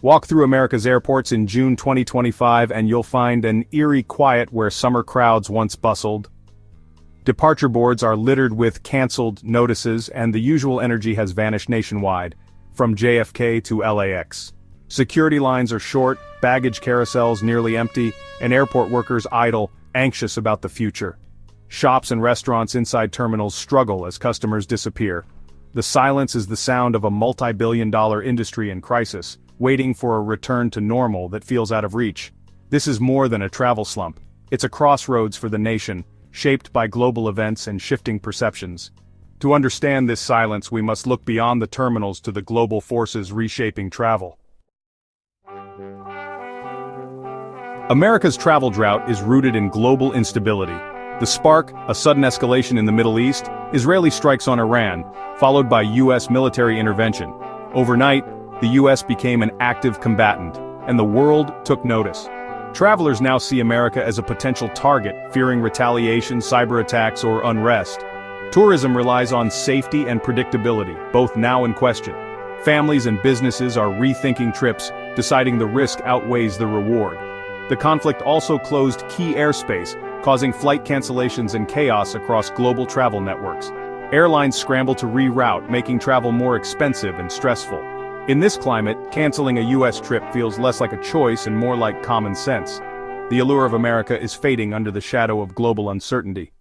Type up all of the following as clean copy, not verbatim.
Walk through America's airports in June 2025 and you'll find an eerie quiet where summer crowds once bustled. Departure boards are littered with canceled notices and the usual energy has vanished nationwide, from JFK to LAX. Security lines are short, baggage carousels nearly empty, and airport workers idle, anxious about the future. Shops and restaurants inside terminals struggle as customers disappear. The silence is the sound of a multi-billion-dollar industry in crisis, waiting for a return to normal that feels out of reach. This is more than a travel slump. It's a crossroads for the nation, shaped by global events and shifting perceptions. To understand this silence, we must look beyond the terminals to the global forces reshaping travel. America's travel drought is rooted in global instability. The spark, a sudden escalation in the Middle East, Israeli strikes on Iran, followed by U.S. military intervention. Overnight, the U.S. became an active combatant, and the world took notice. Travelers now see America as a potential target, fearing retaliation, cyber attacks, or unrest. Tourism relies on safety and predictability, both now in question. Families and businesses are rethinking trips, deciding the risk outweighs the reward. The conflict also closed key airspace, causing flight cancellations and chaos across global travel networks. Airlines scramble to reroute, making travel more expensive and stressful. In this climate, canceling a U.S. trip feels less like a choice and more like common sense. The allure of America is fading under the shadow of global uncertainty.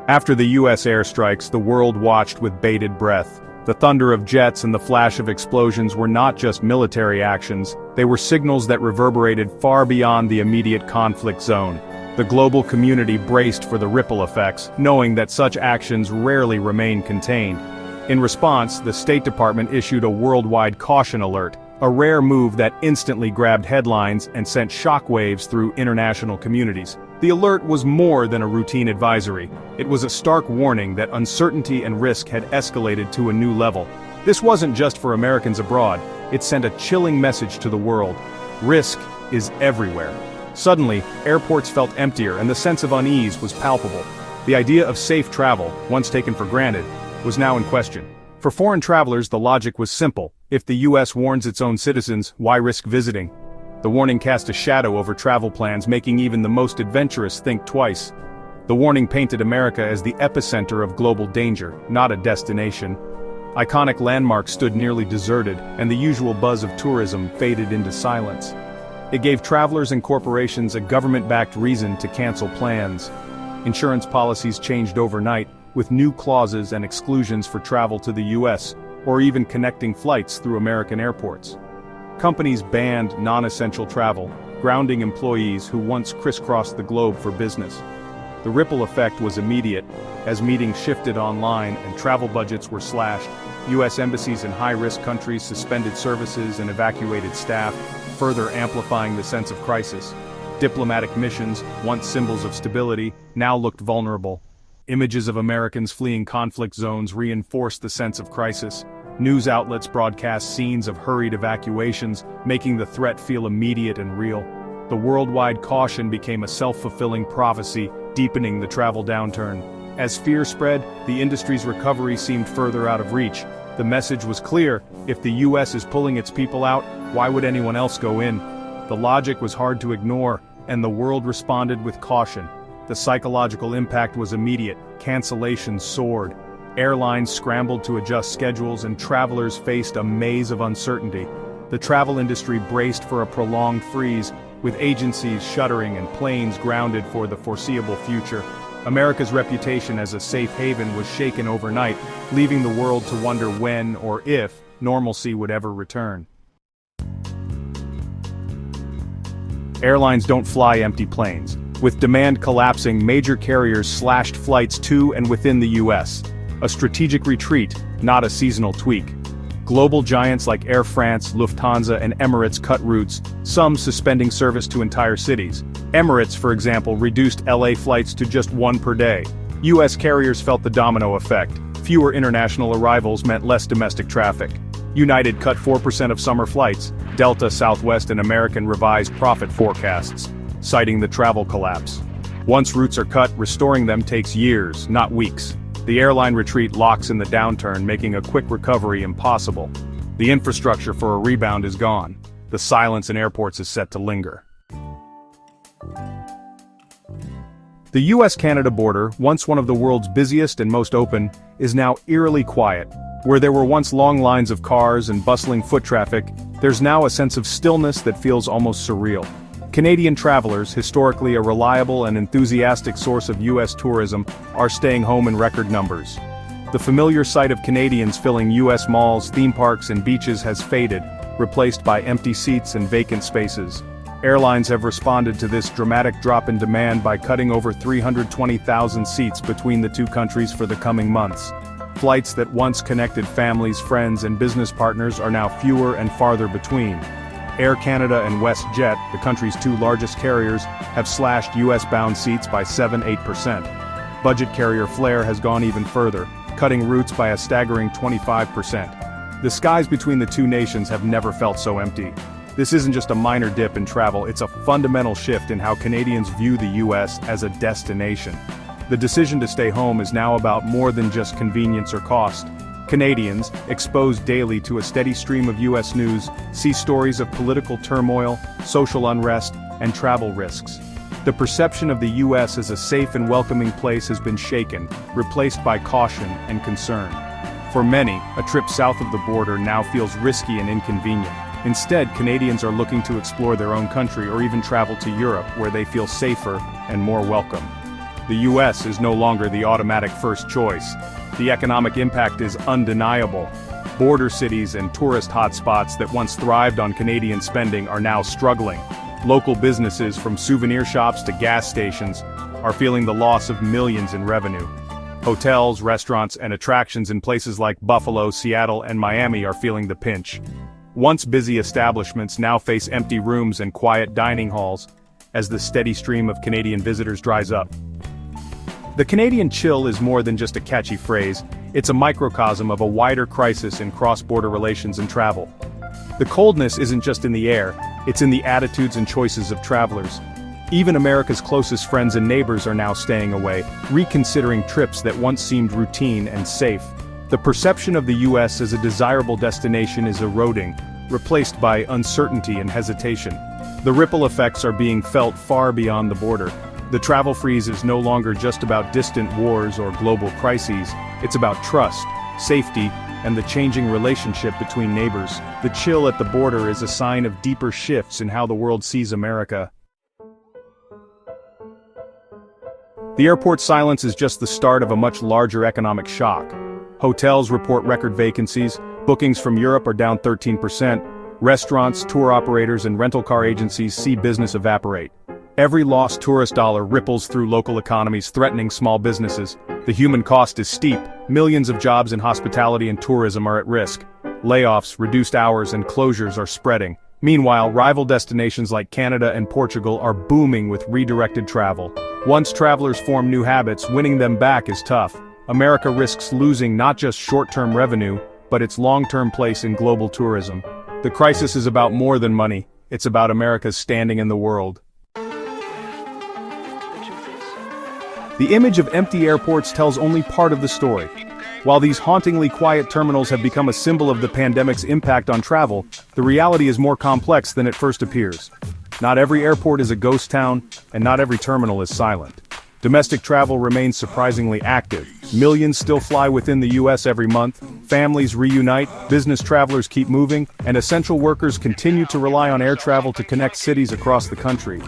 After the U.S. airstrikes, the world watched with bated breath. The thunder of jets and the flash of explosions were not just military actions, they were signals that reverberated far beyond the immediate conflict zone. The global community braced for the ripple effects, knowing that such actions rarely remain contained. In response, the State Department issued a worldwide caution alert, a rare move that instantly grabbed headlines and sent shockwaves through international communities. The alert was more than a routine advisory. It was a stark warning that uncertainty and risk had escalated to a new level. This wasn't just for Americans abroad, it sent a chilling message to the world. Risk is everywhere. Suddenly, airports felt emptier and the sense of unease was palpable. The idea of safe travel, once taken for granted, was now in question. For foreign travelers, the logic was simple. If the U.S. warns its own citizens, why risk visiting? The warning cast a shadow over travel plans, making even the most adventurous think twice. The warning painted America as the epicenter of global danger, not a destination. Iconic landmarks stood nearly deserted, and the usual buzz of tourism faded into silence. It gave travelers and corporations a government-backed reason to cancel plans. Insurance policies changed overnight, with new clauses and exclusions for travel to the U.S., or even connecting flights through American airports. Companies banned non-essential travel, grounding employees who once crisscrossed the globe for business. The ripple effect was immediate, as meetings shifted online and travel budgets were slashed. U.S. embassies in high-risk countries suspended services and evacuated staff, further amplifying the sense of crisis. Diplomatic missions, once symbols of stability, now looked vulnerable. Images of Americans fleeing conflict zones reinforced the sense of crisis. News outlets broadcast scenes of hurried evacuations, making the threat feel immediate and real. The worldwide caution became a self-fulfilling prophecy, deepening the travel downturn. As fear spread, the industry's recovery seemed further out of reach. The message was clear: if the U.S. is pulling its people out, why would anyone else go in? The logic was hard to ignore, and the world responded with caution. The psychological impact was immediate. Cancellations soared. Airlines scrambled to adjust schedules and travelers faced a maze of uncertainty. The travel industry braced for a prolonged freeze, with agencies shuttering and planes grounded for the foreseeable future. America's reputation as a safe haven was shaken overnight, leaving the world to wonder when or if normalcy would ever return. Airlines don't fly empty planes. With demand collapsing, major carriers slashed flights to and within the U.S. A strategic retreat, not a seasonal tweak. Global giants like Air France, Lufthansa, and Emirates cut routes, some suspending service to entire cities. Emirates, for example, reduced LA flights to just one per day. U.S. carriers felt the domino effect. Fewer international arrivals meant less domestic traffic. United cut 4% of summer flights. Delta, Southwest, and American revised profit forecasts, citing the travel collapse. Once routes are cut, restoring them takes years, not weeks. The airline retreat locks in the downturn, making a quick recovery impossible. The infrastructure for a rebound is gone. The silence in airports is set to linger. The US-Canada border, once one of the world's busiest and most open, is now eerily quiet. Where there were once long lines of cars and bustling foot traffic, there's now a sense of stillness that feels almost surreal. Canadian travelers, historically a reliable and enthusiastic source of US tourism, are staying home in record numbers. The familiar sight of Canadians filling US malls, theme parks and beaches has faded, replaced by empty seats and vacant spaces. Airlines have responded to this dramatic drop in demand by cutting over 320,000 seats between the two countries for the coming months. Flights that once connected families, friends, and business partners are now fewer and farther between. Air Canada and WestJet, the country's two largest carriers, have slashed US-bound seats by 7–8%. Budget carrier Flair has gone even further, cutting routes by a staggering 25%. The skies between the two nations have never felt so empty. This isn't just a minor dip in travel, it's a fundamental shift in how Canadians view the US as a destination. The decision to stay home is now about more than just convenience or cost. Canadians, exposed daily to a steady stream of US news, see stories of political turmoil, social unrest, and travel risks. The perception of the US as a safe and welcoming place has been shaken, replaced by caution and concern. For many, a trip south of the border now feels risky and inconvenient. Instead, Canadians are looking to explore their own country or even travel to Europe, where they feel safer and more welcome. The US is no longer the automatic first choice. The economic impact is undeniable. Border cities and tourist hotspots that once thrived on Canadian spending are now struggling. Local businesses, from souvenir shops to gas stations, are feeling the loss of millions in revenue. Hotels, restaurants, and attractions in places like Buffalo, Seattle, and Miami are feeling the pinch. Once busy establishments now face empty rooms and quiet dining halls, as the steady stream of Canadian visitors dries up. The Canadian chill is more than just a catchy phrase, it's a microcosm of a wider crisis in cross-border relations and travel. The coldness isn't just in the air, it's in the attitudes and choices of travelers. Even America's closest friends and neighbors are now staying away, reconsidering trips that once seemed routine and safe. The perception of the US as a desirable destination is eroding, replaced by uncertainty and hesitation. The ripple effects are being felt far beyond the border. The travel freeze is no longer just about distant wars or global crises, it's about trust, safety, and the changing relationship between neighbors. The chill at the border is a sign of deeper shifts in how the world sees America. The airport silence is just the start of a much larger economic shock. Hotels report record vacancies, bookings from Europe are down 13%, restaurants, tour operators, and rental car agencies see business evaporate. Every lost tourist dollar ripples through local economies, threatening small businesses. The human cost is steep. Millions of jobs in hospitality and tourism are at risk. Layoffs, reduced hours, and closures are spreading. Meanwhile, rival destinations like Canada and Portugal are booming with redirected travel. Once travelers form new habits, winning them back is tough. America risks losing not just short-term revenue, but its long-term place in global tourism. The crisis is about more than money, it's about America's standing in the world. The image of empty airports tells only part of the story. While these hauntingly quiet terminals have become a symbol of the pandemic's impact on travel, the reality is more complex than it first appears. Not every airport is a ghost town, and not every terminal is silent. Domestic travel remains surprisingly active. Millions still fly within the US every month, families reunite, business travelers keep moving, and essential workers continue to rely on air travel to connect cities across the country.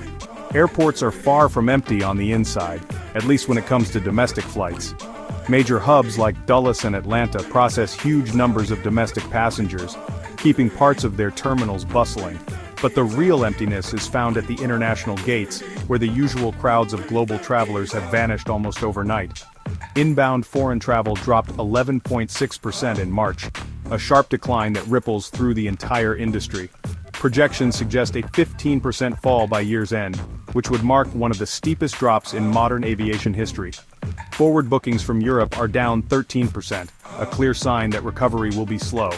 Airports are far from empty on the inside, at least when it comes to domestic flights. Major hubs like Dulles and Atlanta process huge numbers of domestic passengers, keeping parts of their terminals bustling. But the real emptiness is found at the international gates, where the usual crowds of global travelers have vanished almost overnight. Inbound foreign travel dropped 11.6% in March, a sharp decline that ripples through the entire industry. Projections suggest a 15% fall by year's end, which would mark one of the steepest drops in modern aviation history. Forward bookings from Europe are down 13%, a clear sign that recovery will be slow.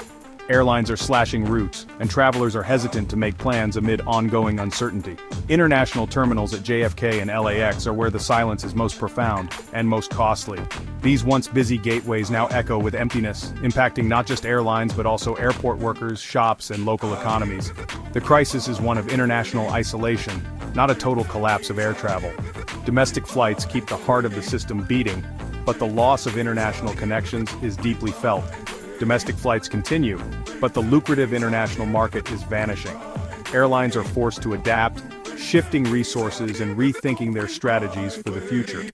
Airlines are slashing routes, and travelers are hesitant to make plans amid ongoing uncertainty. International terminals at JFK and LAX are where the silence is most profound and most costly. These once busy gateways now echo with emptiness, impacting not just airlines but also airport workers, shops, and local economies. The crisis is one of international isolation, not a total collapse of air travel. Domestic flights keep the heart of the system beating, but the loss of international connections is deeply felt. Domestic flights continue, but the lucrative international market is vanishing. Airlines are forced to adapt, shifting resources and rethinking their strategies for the future.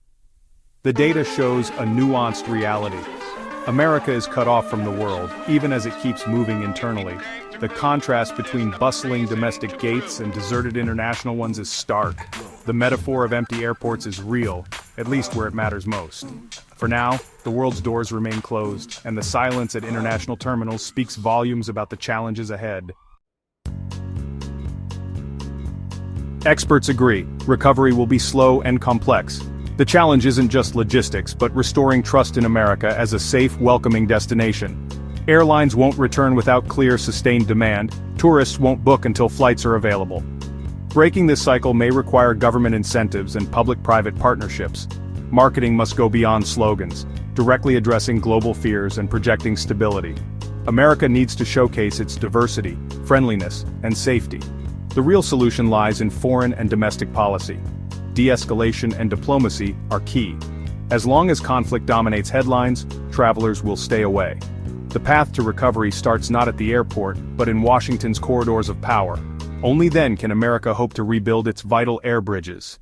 The data shows a nuanced reality. America is cut off from the world, even as it keeps moving internally. The contrast between bustling domestic gates and deserted international ones is stark. The metaphor of empty airports is real, at least where it matters most. For now, the world's doors remain closed, and the silence at international terminals speaks volumes about the challenges ahead. Experts agree, recovery will be slow and complex. The challenge isn't just logistics, but restoring trust in America as a safe, welcoming destination. Airlines won't return without clear, sustained demand. Tourists won't book until flights are available. Breaking this cycle may require government incentives and public-private partnerships. Marketing must go beyond slogans, directly addressing global fears and projecting stability. America needs to showcase its diversity, friendliness, and safety. The real solution lies in foreign and domestic policy. De-escalation and diplomacy are key. As long as conflict dominates headlines, travelers will stay away. The path to recovery starts not at the airport, but in Washington's corridors of power. Only then can America hope to rebuild its vital air bridges.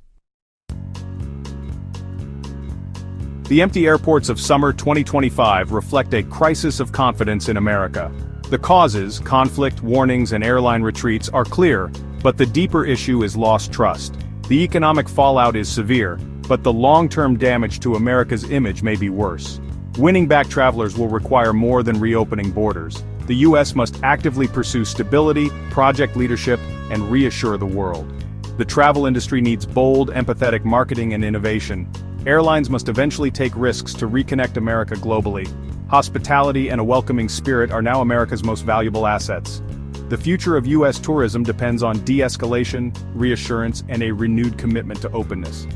The empty airports of summer 2025 reflect a crisis of confidence in America. The causes, conflict, warnings, and airline retreats are clear, but the deeper issue is lost trust. The economic fallout is severe, but the long-term damage to America's image may be worse. Winning back travelers will require more than reopening borders. The U.S. must actively pursue stability, project leadership, and reassure the world. The travel industry needs bold, empathetic marketing and innovation. Airlines must eventually take risks to reconnect America globally. Hospitality and a welcoming spirit are now America's most valuable assets. The future of U.S. tourism depends on de-escalation, reassurance, and a renewed commitment to openness.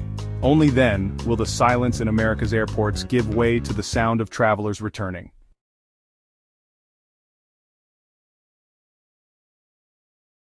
Only then will the silence in America's airports give way to the sound of travelers returning.